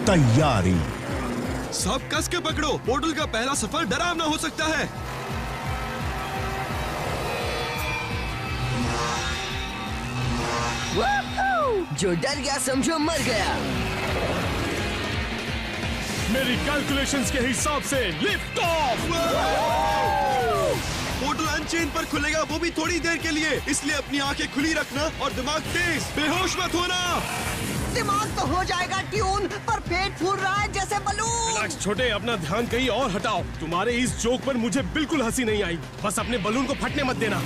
तैयारी। सब कस के पकड़ो, पोर्टल का पहला सफर डरावना हो सकता है। जो डर गया समझो मर गया। मेरी कैलकुलेशंस के हिसाब से लिफ्ट ऑफ। पोर्टल अनचेन पर खुलेगा, वो भी थोड़ी देर के लिए, इसलिए अपनी आंखें खुली रखना और दिमाग तेज, बेहोश मत होना। दिमाग तो हो जाएगा ट्यून, पर पेट फूल रहा है जैसे बलून। रिलैक्स छोटे, अपना ध्यान कहीं और हटाओ। तुम्हारे इस जोक पर मुझे बिल्कुल हंसी नहीं आई। बस अपने बलून को फटने मत देना।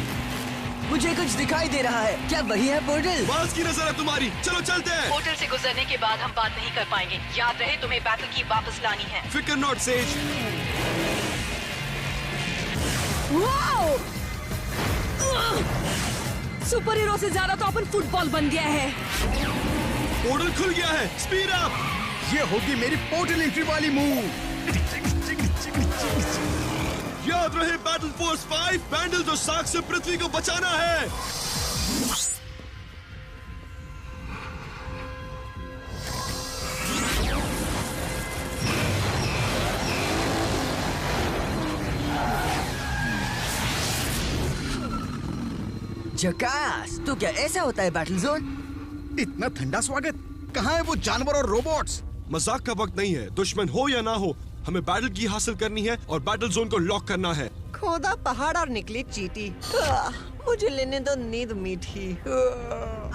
मुझे कुछ दिखाई दे रहा है, क्या वही है पोर्टल? बाज की नजर है तुम्हारी, चलो चलते हैं। पोर्टल से गुजरने के बाद हम बात नहीं कर पाएंगे। याद रहे तुम्हें बैटल की वापस लानी है। फिकर नॉट सेज। सुपर हीरो से ज्यादा तो अपन फुटबॉल बन गया है। पोर्टल खुल गया है, स्पीड अप। ये होगी मेरी पोर्टल एंट्री वाली मूव। याद रहे बैटल फोर्स 5, बैंडल जो शार्क से पृथ्वी को बचाना है। झकास। तो क्या ऐसा होता है बैटल जोन? इतना ठंडा स्वागत। कहाँ है वो जानवर और रोबोट्स? मजाक का वक्त नहीं है। दुश्मन हो या ना हो, हमें बैटल की हासिल करनी है और बैटल जोन को लॉक करना है। खोदा पहाड़ और निकली चींटी। मुझे लेने दो नींद मीठी।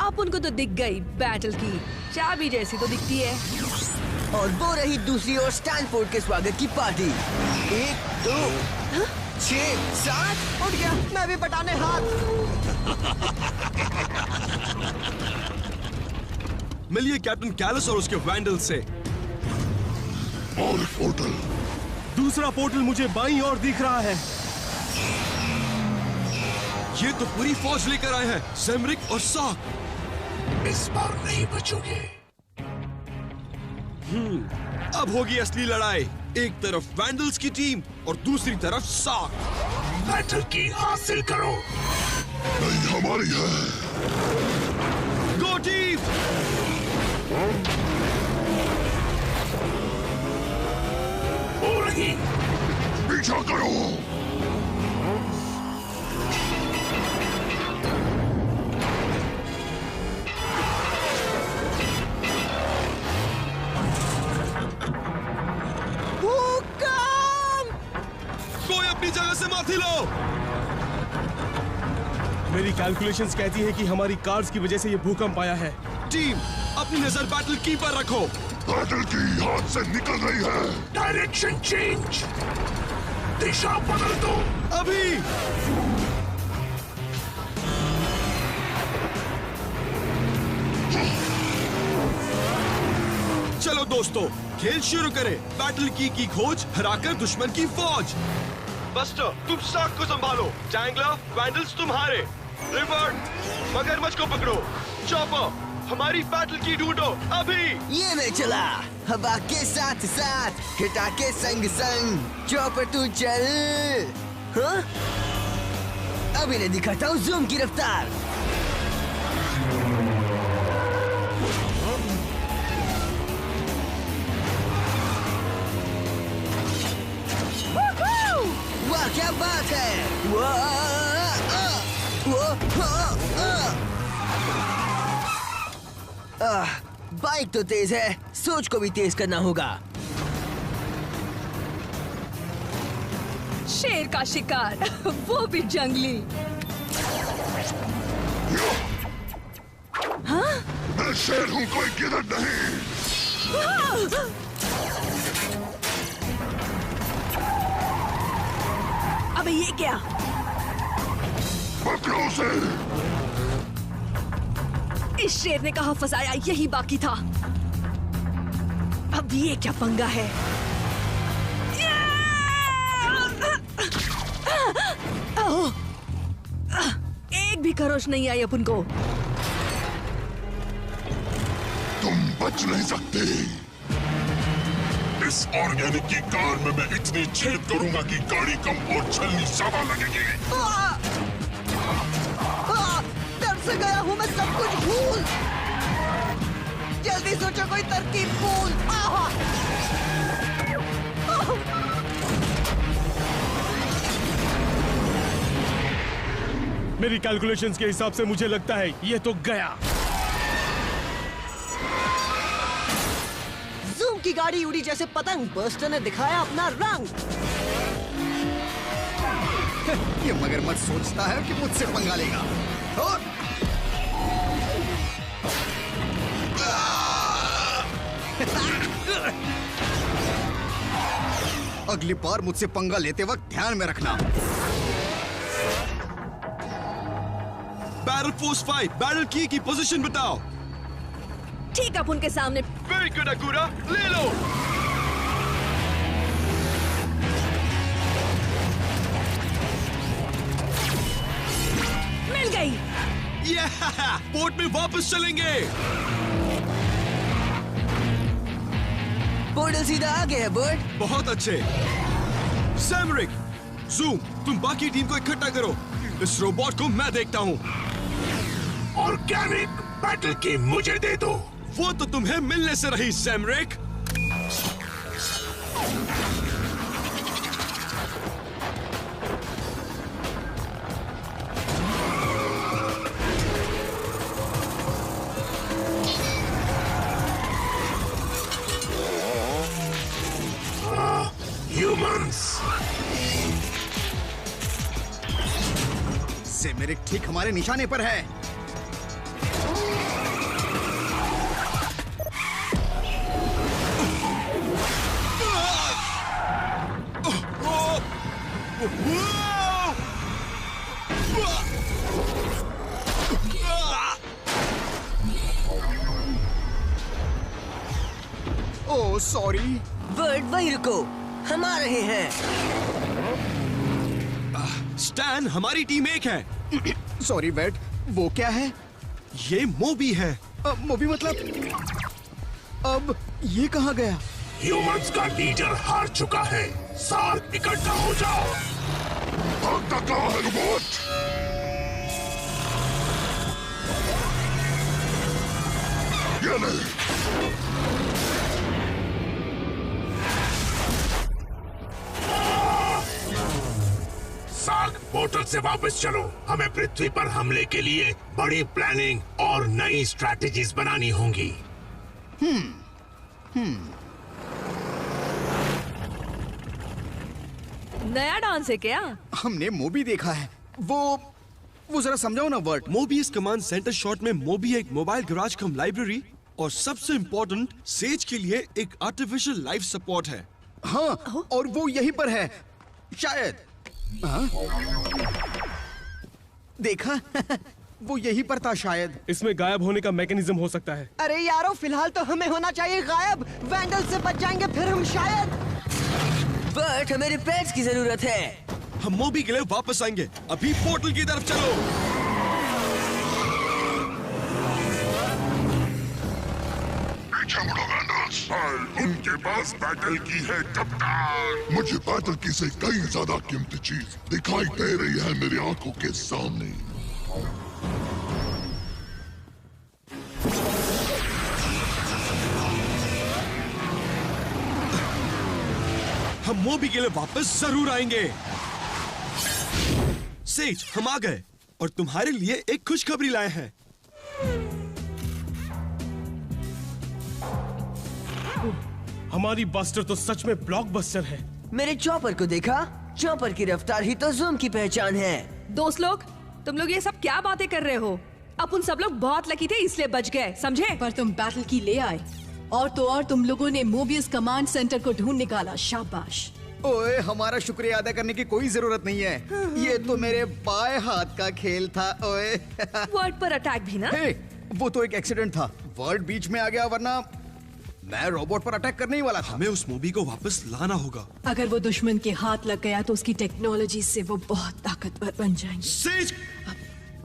आप उनको तो दिख गई बैटल की चाबी जैसी तो दिखती है। और वो रही दूसरी ओर स्टैनफोर्ड के स्वागत की पार्टी। 1 2 6 7 उठ गया, मैं भी बटाने हाथ। मिलिए कैप्टन कैलस और उसके वैंडल से। और पोर्टल, दूसरा पोर्टल मुझे बाईं ओर दिख रहा है। ये तो पूरी फौज लेकर आए हैं, ज़ेमरिक और सॉक। इस बार नहीं बचोगे। अब होगी असली लड़ाई। एक तरफ वैंडल्स की टीम और दूसरी तरफ सॉक। बैटल की हासिल करो। नहीं हमारी है। गो टीम। हो रही, पीछा करो। कोई अपनी जगह से मत हिलो। मेरी कैलकुलेशंस कहती है कि हमारी कार्स की वजह से ये भूकंप आया है। टीम, अपनी नजर बैटल की पर रखो। बैटल की हाथ से निकल रही है। डायरेक्शन चेंज, दिशा बदल दो अभी। चलो दोस्तों, खेल शुरू करें। बैटल की खोज, हराकर दुश्मन की फौज। बस्टर, तुम सॉक को संभालो। जैंगलर, वैंडल्स तुम्हारे। रिवर्ट, मगरमच्छ को पकड़ो। चॉपर, हमारी बैटल की ढूंढो अभी। ये मैं चला, हवा के साथ साथ, घटा के संग संग। चौपर तू चल। हाँ? अभी नहीं दिखाता हूँ जूम की रफ्तार। वाह क्या बात है। बाइक तो तेज है, सोच को भी तेज करना होगा। शेर का शिकार, वो भी जंगली। हाँ? मैं शेर हूँ, कोई किधर नहीं। अबे ये क्या? पकड़ो उसे। इस शेर ने कहा फंसाया, यही बाकी था। अब ये क्या पंगा है? एक भी खरोच नहीं आई अपन को। तुम बच नहीं सकते। इस ऑर्गेनिक की कार में मैं इतनी छेद करूंगा कि गाड़ी कम और छलनी ज्यादा लगेगी। डर से गया हूँ मैं सब कुछ भूल। जल्दी सोचो, कोई तरकीब भूल। आहा! मेरी कैलकुलेशंस के हिसाब से मुझे लगता है ये तो गया। जूम की गाड़ी उड़ी जैसे पतंग। बस्टर ने दिखाया अपना रंग। ये मगरमच्छ सोचता है कि मुझसे पंगा लेगा। और अगली बार मुझसे पंगा लेते वक्त ध्यान में रखना। बैटल फोर्स 5 बैटल की पोजीशन बताओ। ठीक आप उनके सामने। वेरी गुड अकूरा, ले लो। मिल गई। पोर्ट में वापस चलेंगे। पोर्टल सीधा आगे है बर्ड। बहुत अच्छे। सैमरिक, जूम, तुम बाकी टीम को इकट्ठा करो। इस रोबोट को मैं देखता हूँ। ऑर्गेनिक बैटल की मुझे दे दो। वो तो तुम्हें मिलने से रही सैमरिक। ह्यूमंस। सैमरिक ठीक हमारे निशाने पर है। Oh sorry. बर्ड वही रुको, हम आ रहे हैं। स्टैन, हमारी टीम एक है। सॉरी बैट, वो क्या है? ये मोबी है। मोबी मतलब? अब ये कहाँ गया? ह्यूमंस का लीडर हार चुका है। साथ इकट्ठा हो जाओ। भागता कहाँ है रोबोट? ये ले। साग, पोर्टल से वापस चलो। हमें पृथ्वी पर हमले के लिए बड़ी प्लानिंग और नई स्ट्रैटेजीज बनानी होंगी। नया डांस है क्या? हमने मोबी देखा है। वो जरा समझाओ ना वर्ड। मोबी इस कमांड सेंटर शॉट में मोबी एक मोबाइल गैराज कम लाइब्रेरी और सबसे इम्पोर्टेंट सेज के लिए एक आर्टिफिशियल लाइफ सपोर्ट है। हाँ, और वो यहीं पर है शायद। हाँ? देखा वो यहीं पर था शायद। इसमें गायब होने का मैकेनिज्म हो सकता है। अरे यारो, फिलहाल तो हमें होना चाहिए गायब। वैंडल से बच जाएंगे फिर हम शायद। बर्ड, हमें रिपेयर्स की जरूरत है। हम मोबी के लिए वापस आएंगे। अभी पोर्टल की तरफ चलो। पीछे मुड़ो वैंडल्स। उनके पास बैटल की है कप्तान। मुझे बैटल की से कई ज्यादा कीमती चीज दिखाई दे रही है मेरी आंखों के सामने। हम मोबी के लिए वापस जरूर आएंगे। सेज, हम आ गए और तुम्हारे लिए एक खुशखबरी लाए हैं। हमारी बस्टर तो सच में ब्लॉकबस्टर है। मेरे चॉपर को देखा? चॉपर की रफ्तार ही तो जूम की पहचान है। दोस्त लोग, तुम लोग ये सब क्या बातें कर रहे हो? अपन सब लोग बहुत लकी थे इसलिए बच गए, समझे? पर तुम बैटल की ले आए और तो और तुम लोगों ने मोबियस कमांड सेंटर को ढूंढ निकाला। शाबाश। ओए, हमारा शुक्रिया अदा करने की कोई जरूरत नहीं है। ये तो मेरे बाएं हाथ का खेल था। ओए वर्ड पर अटैक भी ना? हे, वो तो एक एक्सीडेंट था। वर्ड बीच में आ गया, वरना मैं रोबोट पर अटैक करने ही वाला था। हमें उस मोबी को वापस लाना होगा। अगर वो दुश्मन के हाथ लग गया तो उसकी टेक्नोलॉजी से वो बहुत ताकतवर बन जाएंगे।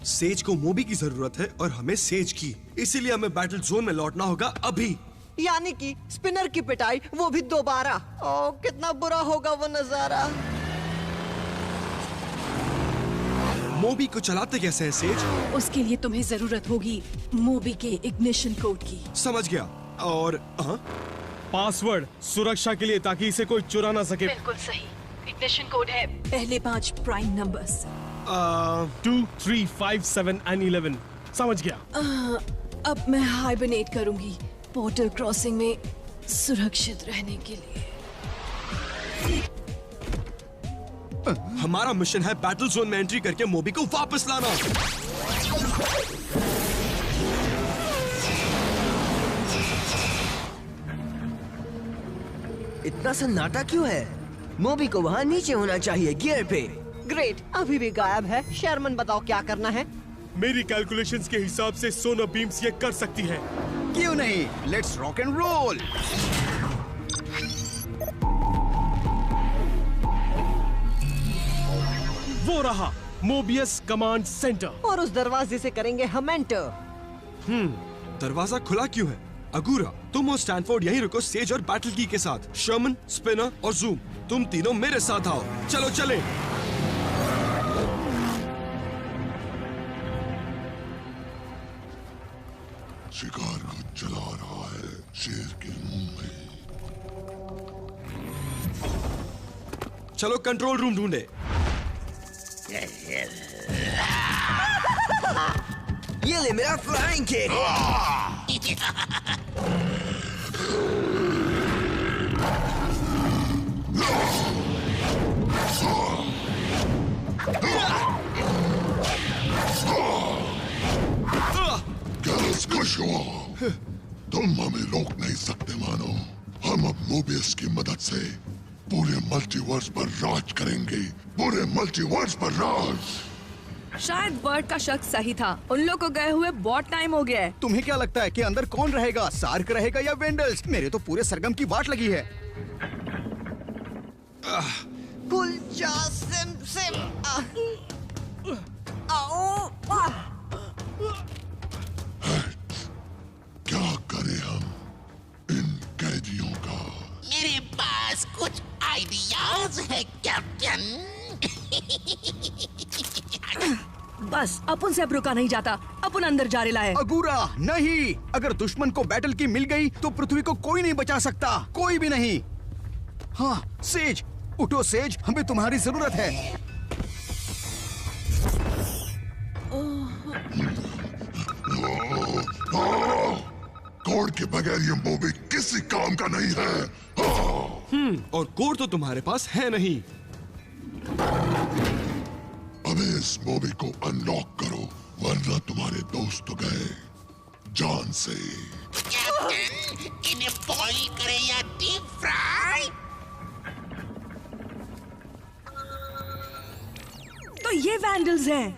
सेज को मोबी की जरूरत है और हमें सेज की। इसीलिए हमें बैटल जोन में लौटना होगा अभी। यानी कि स्पिनर की पिटाई, वो भी दोबारा। ओ, कितना बुरा होगा वो नजारा। मोबी को चलाते कैसे हैं सेज? उसके लिए तुम्हें जरूरत होगी मोबी के इग्निशन कोड की। समझ गया। और पासवर्ड सुरक्षा के लिए, ताकि इसे कोई चुरा ना सके। बिल्कुल सही। इग्निशन कोड है पहले 5 प्राइम नंबर्स। 2, 3, 5, 7 and 11। समझ गया। अब मैं हाइबरनेट करूंगी पोर्टल क्रॉसिंग में सुरक्षित रहने के लिए। हमारा मिशन है बैटल जोन में एंट्री करके मोबी को वापस लाना। इतना सन्नाटा क्यों है? मोबी को वहाँ नीचे होना चाहिए, गियर पे। ग्रेट, अभी भी गायब है। शर्मन बताओ क्या करना है? मेरी कैलकुलेशंस के हिसाब से सोनर बीम्स ये कर सकती है। क्यों नहीं, लेट्स रॉक एंड रोल। वो रहा मोबियस कमांड सेंटर। और उस दरवाजे से करेंगे हम एंटर। दरवाजा खुला क्यों है? अगूरा, तुम और स्टैनफोर्ड यहीं रुको सेज और बैटल की के साथ। शर्मन, स्पिनर और जूम, तुम तीनों मेरे साथ आओ। चलो चले। शिकार को चला रहा है शेर के मुंह में। चलो कंट्रोल रूम ढूंढे। ये ले मेरा फ्लाइंग किक। गैलस खुश हुआ। तुम हमें रोक नहीं सकते मानो। हम अब मोबियस की मदद से पूरे मल्टीवर्स पर राज करेंगे। पूरे मल्टीवर्स पर राज। शायद वर्ड का शक सही था। उन लोग को गए हुए बहुत टाइम हो गया है। तुम्हें क्या लगता है कि अंदर कौन रहेगा, सार्क रहेगा या वेंडल्स? मेरे तो पूरे सरगम की वाट लगी है। खुल जा सिम सिम। आओ। क्या करें हम इन कैदियों का? मेरे पास कुछ आइडियाज है कैप्टन। बस अपन से अब रुका नहीं जाता। अपन अंदर जा रेला है। अगूरा नहीं, अगर दुश्मन को बैटल की मिल गई तो पृथ्वी को कोई नहीं बचा सकता, कोई भी नहीं। हाँ सेज, उठो सेज, हमें तुम्हारी जरूरत है। कोड के बगैर ये मोबी किसी काम का नहीं है। और कोड तो तुम्हारे पास है नहीं। अबे इस मोबी को अनलॉक करो, वरना तुम्हारे दोस्त तो गए जान से। कैप्टन, इन्हें बॉईल करे या डीप फ्राई? तो ये वैंडल्स हैं।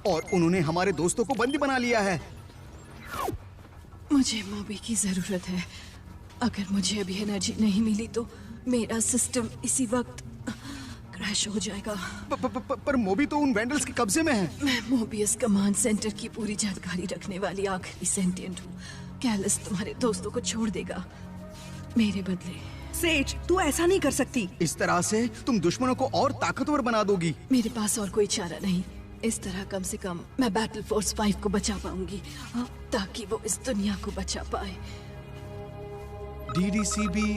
और उन्होंने हमारे दोस्तों को बंदी बना लिया है। मुझे मोबी की जरूरत है। अगर मुझे अभी एनर्जी नहीं मिली तो मेरा सिस्टम इसी वक्त क्रैश हो जाएगा। पर मोबी तो उन वेंडल्स के कब्जे में है। मैं मोबियस कमांड सेंटर की पूरी जानकारी रखने वाली आखिरी सेंटिएंट हूँ। कैलस तुम्हारे दोस्तों को छोड़ देगा मेरे बदले। सेज, तू ऐसा नहीं कर सकती। इस तरह से तुम दुश्मनों को और ताकतवर बना दोगी। मेरे पास और कोई चारा नहीं। इस तरह कम से कम मैं बैटल फोर्स 5 को बचा पाऊंगी, ताकि वो इस दुनिया को बचा पाए। डीडीसीबी।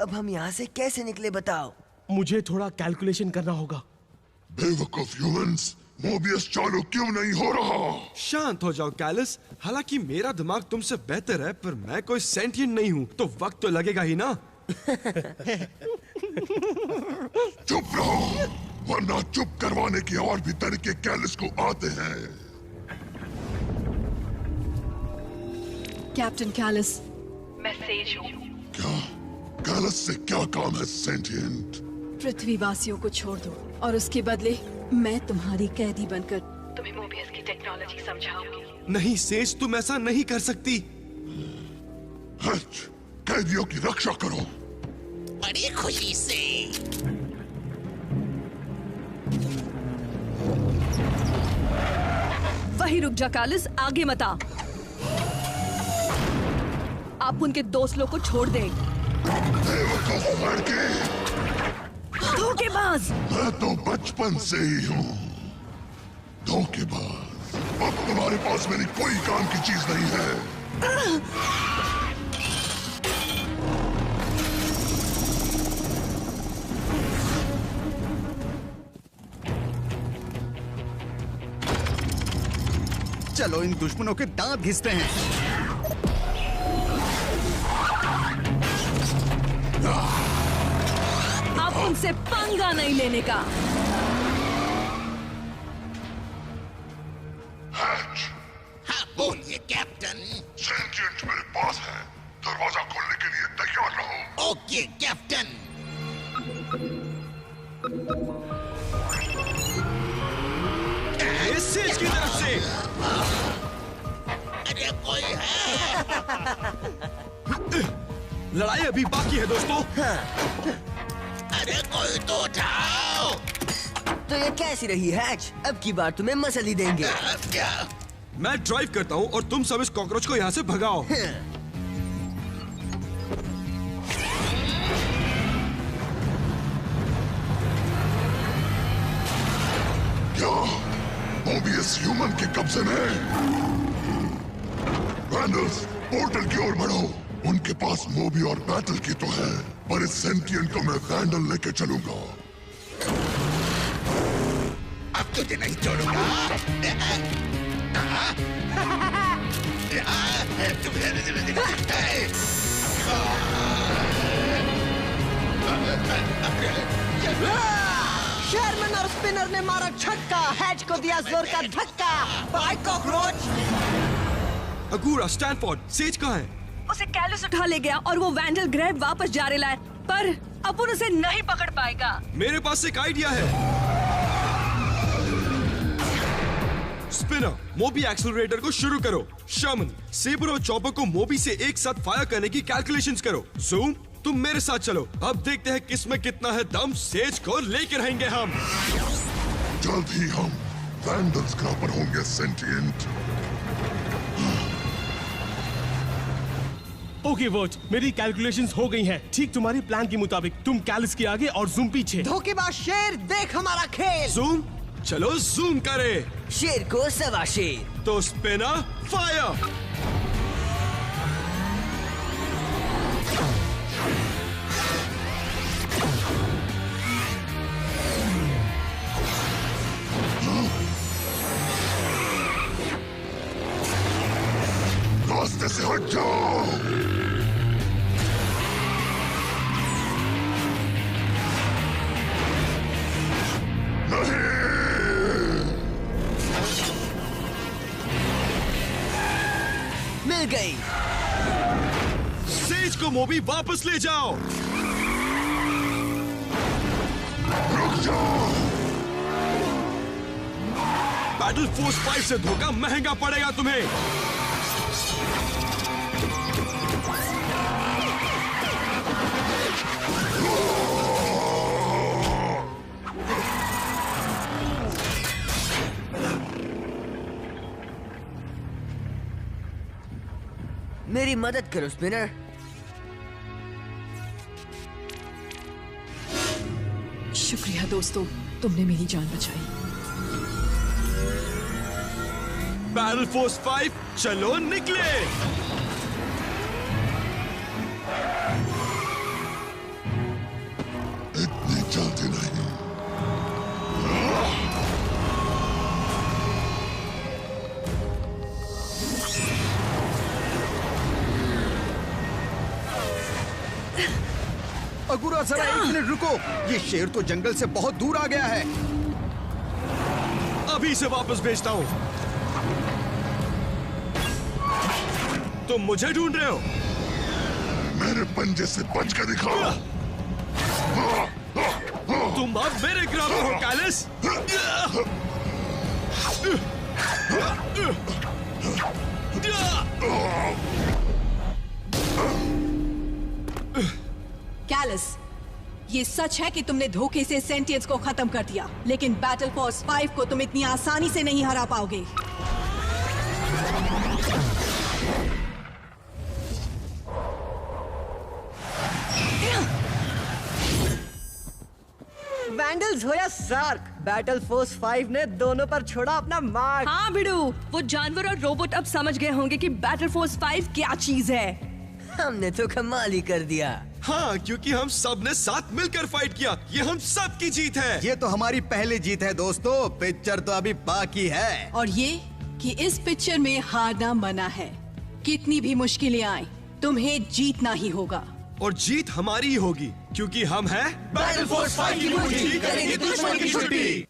अब हम यहाँ से कैसे निकले बताओ? मुझे थोड़ा कैलकुलेशन करना होगा। बेवकूफ ह्यूमंस, मोबियस चालू क्यों नहीं हो रहा? शांत हो जाओ कैलस। हालांकि मेरा दिमाग तुमसे बेहतर है, पर मैं कोई सेंटिएंट नहीं हूँ, तो वक्त तो लगेगा ही ना। चुप रहो, वरना चुप करवाने के और भी तरीके कैलस को आते हैं। कैप्टन कैलस, मैं सेज हूँ। क्या कैलस से क्या काम है सेंटिएंट? पृथ्वीवासियों को छोड़ दो और उसके बदले मैं तुम्हारी कैदी बनकर तुम्हें मोबियस की टेक्नोलॉजी समझाऊंगी। नहीं सेज, तुम ऐसा नहीं कर सकती। हट, कैदियों की रक्षा करो। बड़ी खुशी से। वही रुक जा कैलस, आगे मत आ। आप उनके दोस्त लोग को छोड़ दे। बेवकूफ लड़के, धोखेबाज। मैं तो बचपन से ही हूँ धोखेबाज। अब तुम्हारी तुम्हारे पास मेरी कोई काम की चीज नहीं है। चलो इन दुश्मनों के दांत घिसते हैं। अब उनसे पंगा नहीं लेने का। हैच, हाँ बोलिए कैप्टन। सेंटिएंट मेरे पास है, दरवाजा खोलने के लिए तैयार रहो। Okay captain. ये सेज की तरफ से। अरे कोई है? लड़ाई अभी बाकी है दोस्तों। अरे कोई तो उठाओ। तो ये कैसी रही हैच? अब की बार तुम्हें मसल ही देंगे। क्या? मैं ड्राइव करता हूँ और तुम सब इस कॉकरोच को यहाँ से भगाओ। क्या मोबियस ह्यूमन के कब्जे में? वैंडल्स, पोर्टल की ओर बढ़ो। उनके पास मोबी और बैटल की तो है, पर इस सेंटिएंट को मैं वैंडल लेके चलूंगा। अब तुझे नहीं छोड़ूंगा। शेरमैन और स्पिनर ने मारा छक्का, हैच को दिया जोर का धक्का। By cockroach. अगूरा, स्टैनफोर्ड, सेज कहाँ है? उसे कैलस उठा ले गया और वो वैंडल ग्रेव वापस जा रहा है, पर अपन उसे नहीं पकड़ पाएगा। मेरे पास एक आइडिया है। स्पिनर, मोबी एक्सेलरेटर को शुरू करो। शर्मन, सेबर और चॉपर को मोबी से एक साथ फायर करने की कैलकुलेशंस करो। ज़ूम, तुम मेरे साथ चलो। अब देखते हैं किसमें कितना है दम। सेज को लेके रहेंगे हम। जल्द ही हम वैंडल्स पर होंगे सेंटिएंट। ओके वोट, मेरी कैलकुलेशंस हो गई हैं। ठीक तुम्हारी प्लान के मुताबिक। तुम कैलिस के आगे और जूम पीछे। धोखेबाज शेर, देख हमारा खेल। ज़ूम, चलो जूम करे। शेर को सवा शेर। तो स्पिनर, फायर। रास्ते से हट जाओ। मिल गई। सेज को मोबी वापस ले जाओ। रुक जाओ। बैटल फोर्स 5 से धोखा महंगा पड़ेगा तुम्हें। मेरी मदद करो स्पिनर। शुक्रिया दोस्तों, तुमने मेरी जान बचाई। बैटल फोर्स 5, चलो निकले। इतनी जल्दी नहीं। अगुरा, जरा 1 मिनट रुको। ये शेर तो जंगल से बहुत दूर आ गया है। अभी से वापस भेजता हूँ। तुम मुझे ढूंढ रहे हो? मेरे पंजे से बच के दिखाओ। तुम अब मेरे ग्राफ हो कैलिस। कैलिस, ये सच है कि तुमने धोखे से सेंटियंस को खत्म कर दिया, लेकिन बैटल फोर्स 5 को तुम इतनी आसानी से नहीं हरा पाओगे। वैंडल्स हो या शार्क, बैटल फोर्स 5 ने दोनों पर छोड़ा अपना मार्क। हाँ भिड़ू, वो जानवर और रोबोट अब समझ गए होंगे कि बैटल फोर्स 5 क्या चीज है। हमने तो कमाल ही कर दिया। हाँ, क्योंकि हम सब ने साथ मिलकर फाइट किया। ये हम सब की जीत है। ये तो हमारी पहली जीत है दोस्तों, पिक्चर तो अभी बाकी है। और ये कि इस पिक्चर में हारना मना है। कितनी भी मुश्किलें आए, तुम्हें जीतना ही होगा। और जीत हमारी ही होगी, क्योंकि हम हैं बैटल फोर्स 5 की मुट्ठी, करेंगे दुश्मन की छुट्टी।